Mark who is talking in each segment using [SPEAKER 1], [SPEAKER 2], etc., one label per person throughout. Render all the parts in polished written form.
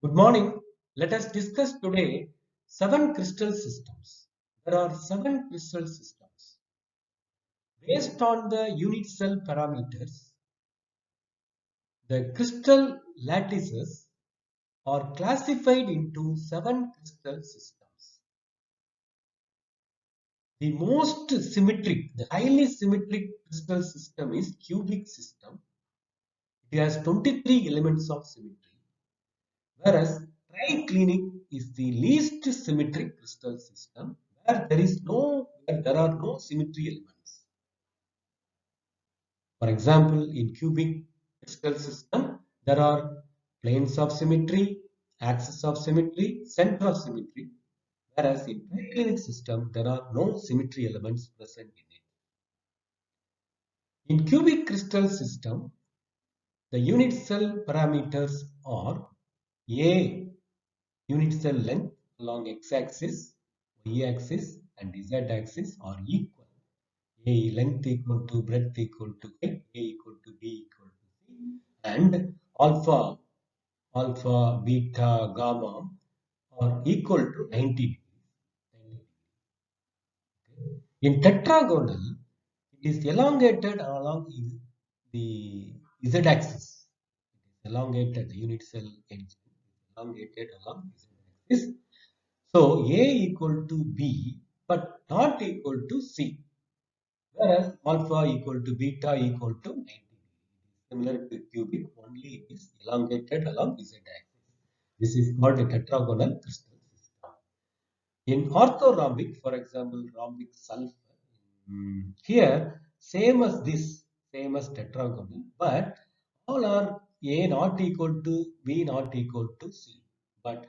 [SPEAKER 1] Good morning. Let us discuss today seven crystal systems. There are seven crystal systems. Based on the unit cell parameters, the crystal lattices are classified into seven crystal systems. The most symmetric, the highly symmetric crystal system is cubic system. It has 23 elements of symmetry, whereas triclinic is the least symmetric crystal system where there are no symmetry elements. For example, in cubic crystal system, there are planes of symmetry, axis of symmetry, center of symmetry, whereas in triclinic system, there are no symmetry elements present in it. In cubic crystal system, the unit cell parameters are A unit cell length along x-axis, y-axis and z-axis are equal. A length equal to breadth equal to height, A equal to B equal to C, and alpha, beta, gamma are equal to 90 degrees. In tetragonal, it is elongated along the z-axis. It is elongated, the unit cell edge is elongated along z-axis. So A equal to B but not equal to C, whereas alpha equal to beta equal to 90 degrees. Similar to cubic, only it is elongated along z-axis. This is called a tetragonal crystal system. In orthorhombic, for example, rhombic sulfur, here same as this, same as tetragonal, but all are A not equal to B not equal to C, but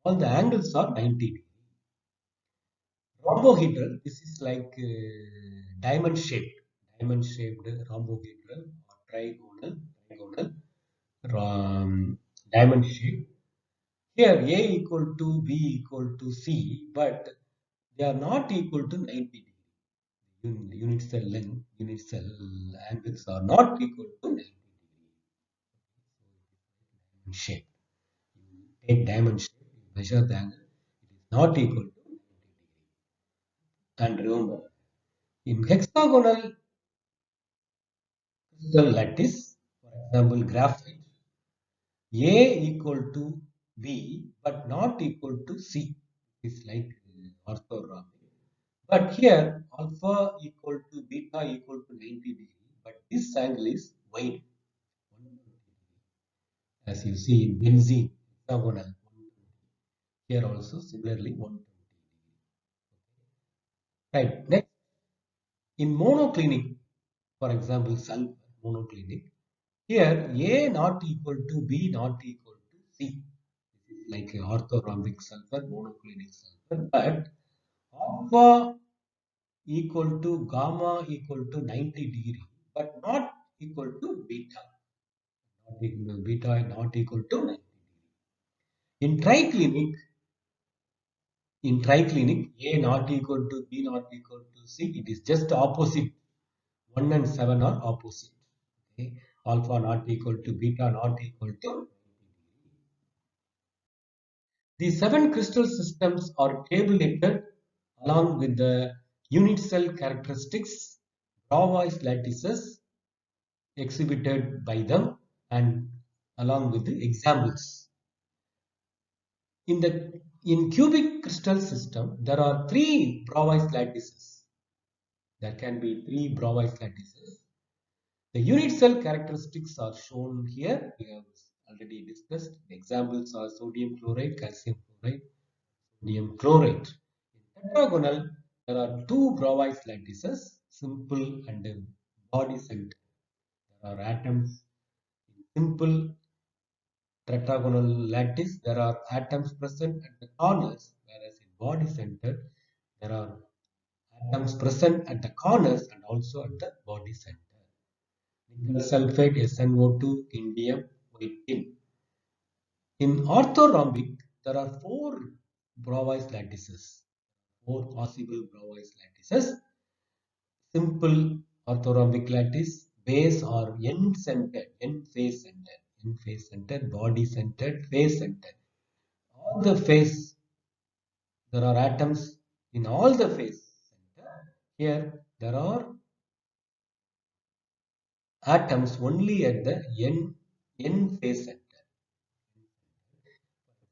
[SPEAKER 1] all the angles are 90 degrees. Rhombohedral, this is like diamond shaped rhombohedral or trigonal diamond shape. Here A equal to B equal to C, but they are not equal to 90 degree. Unit cell length, unit cell angles are not equal to 90 degree. Diamond shape. You take diamond shape, you measure the angle, it is not equal to 90 degree. And remember, in hexagonal crystal lattice, for example, graphite, A equal to B but not equal to C. It's like orthorhombic. But here alpha equal to beta equal to 90 degree, but this angle is wide, 120 degree. As you see in benzene, hexagonal, 120. Here also similarly 120 degree. Right. Next, in monoclinic, for example, sulfur monoclinic, here A not equal to B not equal to C. This is like a orthorhombic sulfur, monoclinic sulfur, but alpha equal to gamma equal to 90 degree, but not equal to beta. Not equal to beta not equal to 90 degree. In triclinic, A not equal to B not equal to C, it is just opposite. 1 and 7 are opposite. Okay. Alpha not equal to beta not equal to. The seven crystal systems are tabulated along with the unit cell characteristics, Bravais lattices exhibited by them, and along with the examples. In cubic crystal system, there are three Bravais lattices. There can be three Bravais lattices. The unit cell characteristics are shown here. We have already discussed. The examples are sodium chloride, calcium chloride, sodium chloride. In tetragonal, there are two Bravais lattices, simple and body center. There are atoms in simple tetragonal lattice. There are atoms present at the corners, whereas in body center, there are atoms present at the corners and also at the body center. Nickel sulfide, SnO2, indium, white tin. In orthorhombic, there are four Bravais lattices, four possible Bravais lattices. Simple orthorhombic lattice, base or end-centered, end face centered. in face centered, body centered, face centered. All the face, there are atoms in all the face center. Here there are atoms only at the N face center.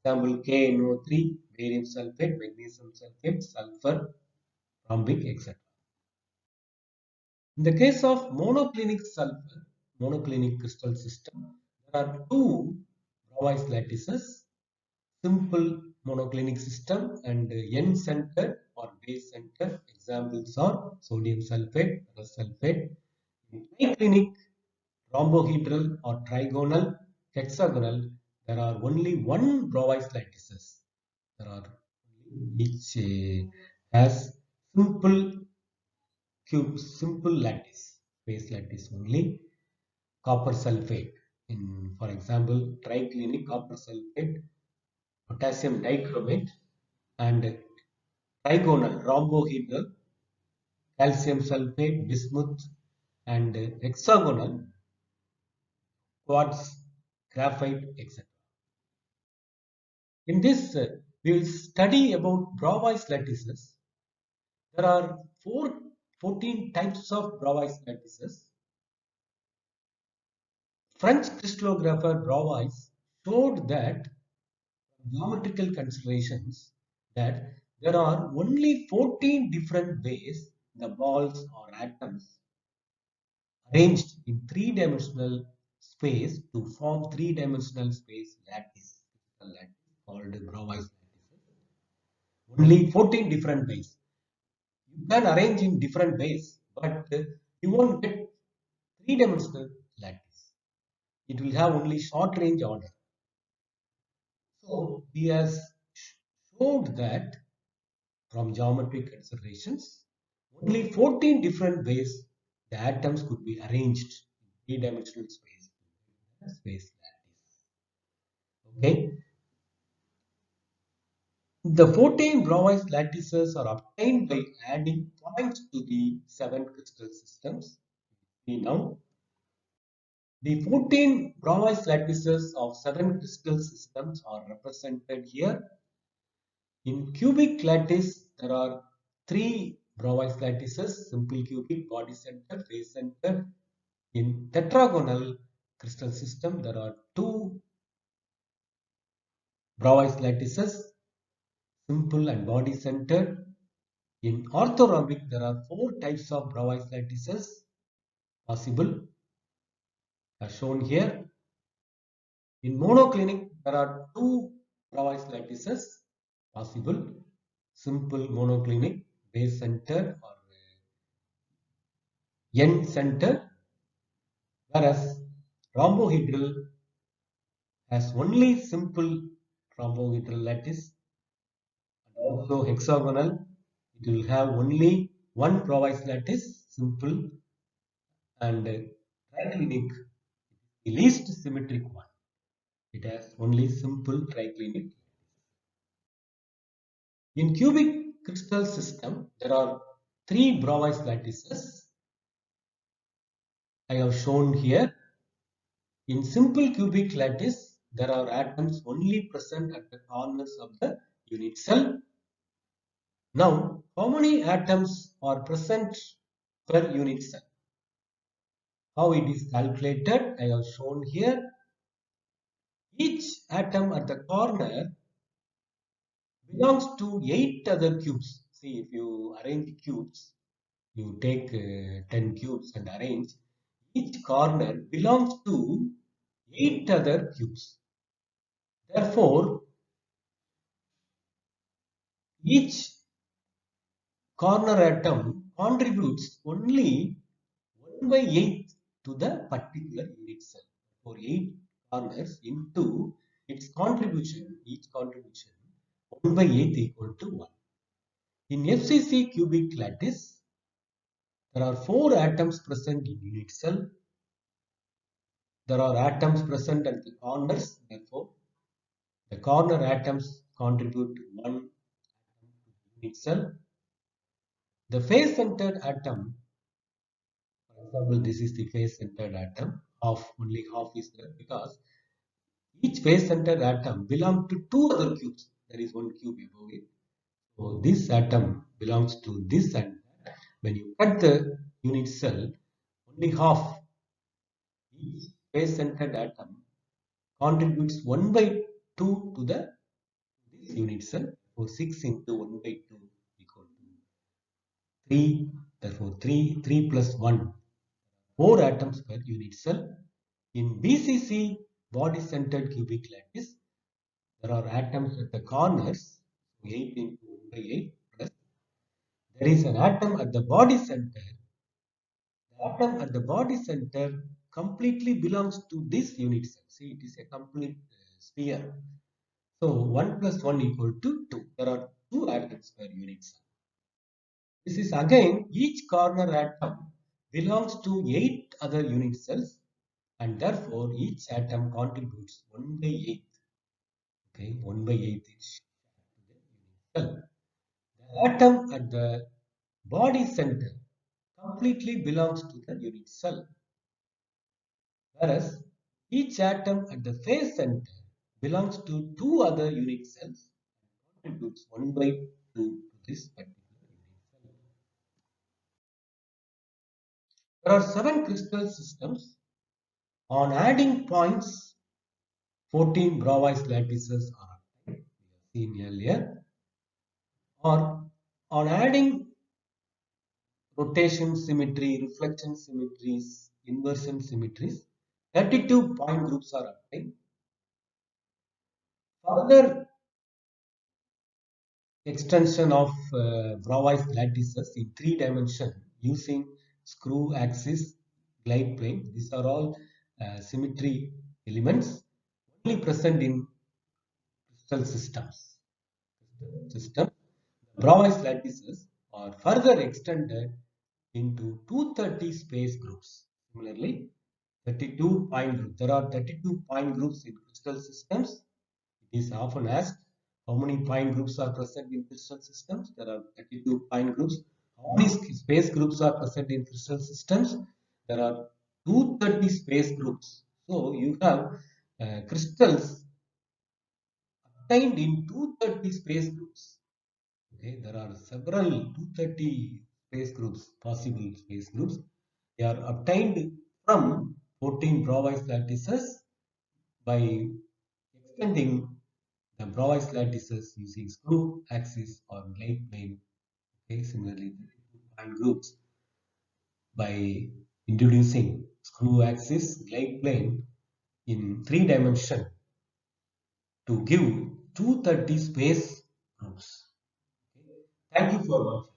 [SPEAKER 1] For example, KNO3, barium sulfate, magnesium sulfate, sulfur, rhombic, etc. In the case of monoclinic sulfur, monoclinic crystal system, there are two Bravais lattices, simple monoclinic system and N-centered or base-centered. Examples are sodium sulfate, ferrous sulfate. In triclinic, rhombohedral or trigonal, hexagonal, there are only one Bravais lattices. There are each has simple cube, simple lattice, base lattice only. Copper sulfate. In, for example, triclinic copper sulfate, potassium dichromate, and trigonal rhombohedral, calcium sulfate, bismuth, and hexagonal quartz, graphite, etc. In this, we will study about Bravais lattices. There are 14 types of Bravais lattices. French crystallographer Bravais showed that geometrical considerations that there are only 14 different ways the balls or atoms arranged in three-dimensional space to form three-dimensional space lattice, called Bravais lattices. Only 14 different ways. You can arrange in different ways, but you won't get three-dimensional lattice. It will have only short-range order. So he has showed that from geometric considerations, only 14 different ways the atoms could be arranged in three-dimensional space. Space lattice. Okay. The 14 Bravais lattices are obtained by adding points to the 7 crystal systems. See now, the 14 Bravais lattices of 7 crystal systems are represented here. In cubic lattice, there are 3 Bravais lattices, simple cubic, body center, face center. In tetragonal crystal system, there are 2 Bravais lattices, simple and body centered. In orthorhombic, there are 4 types of Bravais lattices possible, as shown here. In monoclinic, there are 2 Bravais lattices possible, simple monoclinic, base centered or N centered, whereas rhombohedral has only simple rhombohedral lattice, and also hexagonal, it will have only one Bravais lattice, simple, and triclinic, the least symmetric one. It has only simple triclinic. In cubic crystal system, there are 3 Bravais lattices. I have shown here. In simple cubic lattice, there are atoms only present at the corners of the unit cell. Now, how many atoms are present per unit cell? How it is calculated, I have shown here. Each atom at the corner belongs to 8 other cubes. See, if you arrange cubes, you take 10 cubes and arrange, each corner belongs to 8 other cubes. Therefore, each corner atom contributes only 1 by 8 to the particular unit cell. For 8 corners into its contribution, each contribution 1 by 8 equal to 1. In FCC cubic lattice, there are 4 atoms present in unit cell. There are atoms present at the corners, therefore the corner atoms contribute 1 atom to the unit cell. The face-centered atom, for example, this is the face-centered atom, only half is there because each face-centered atom belongs to two other cubes. There is one cube above it. So this atom belongs to this and that. When you cut the unit cell, only half each face-centered atom contributes 1 by 2 to the this unit cell. So 6 into 1 by 2 equal to 3. Therefore 3 plus 1, 4 atoms per unit cell. In BCC, body-centered cubic lattice, there are atoms at the corners. 8 into 1 by 8 plus. There is an atom at the body center. The atom at the body center completely belongs to this unit cell. See, it is a complete sphere. So 1 plus 1 equal to 2. There are 2 atoms per unit cell. This is again, each corner atom belongs to 8 other unit cells, and therefore each atom contributes 1 by 8. Okay, 1 by 8 is to the unit cell. The atom at the body center completely belongs to the unit cell, whereas each atom at the face center belongs to 2 other unit cells and contributes 1 by 2 to this particular unit cell. There are 7 crystal systems. On adding points, 14 Bravais lattices are obtained, we have seen earlier. Or on adding rotation symmetry, reflection symmetries, inversion symmetries, 32 point groups are obtained. Further extension of Bravais lattices in 3 dimension using screw axis, glide plane. These are all symmetry elements only present in crystal systems. Bravais lattices are further extended into 230 space groups. Similarly, 32 point groups. There are 32 point groups in crystal systems. It is often asked how many point groups are present in crystal systems. There are 32 point groups. How many space groups are present in crystal systems? There are 230 space groups. So you have crystals obtained in 230 space groups. Okay, there are several 230 space groups, possible space groups. They are obtained from 14 Bravais lattices by extending the Bravais lattices using screw axis or glide plane. Okay, similarly, the point groups by introducing screw axis, glide plane in 3 dimension to give 230 space groups. Okay. Thank you for watching.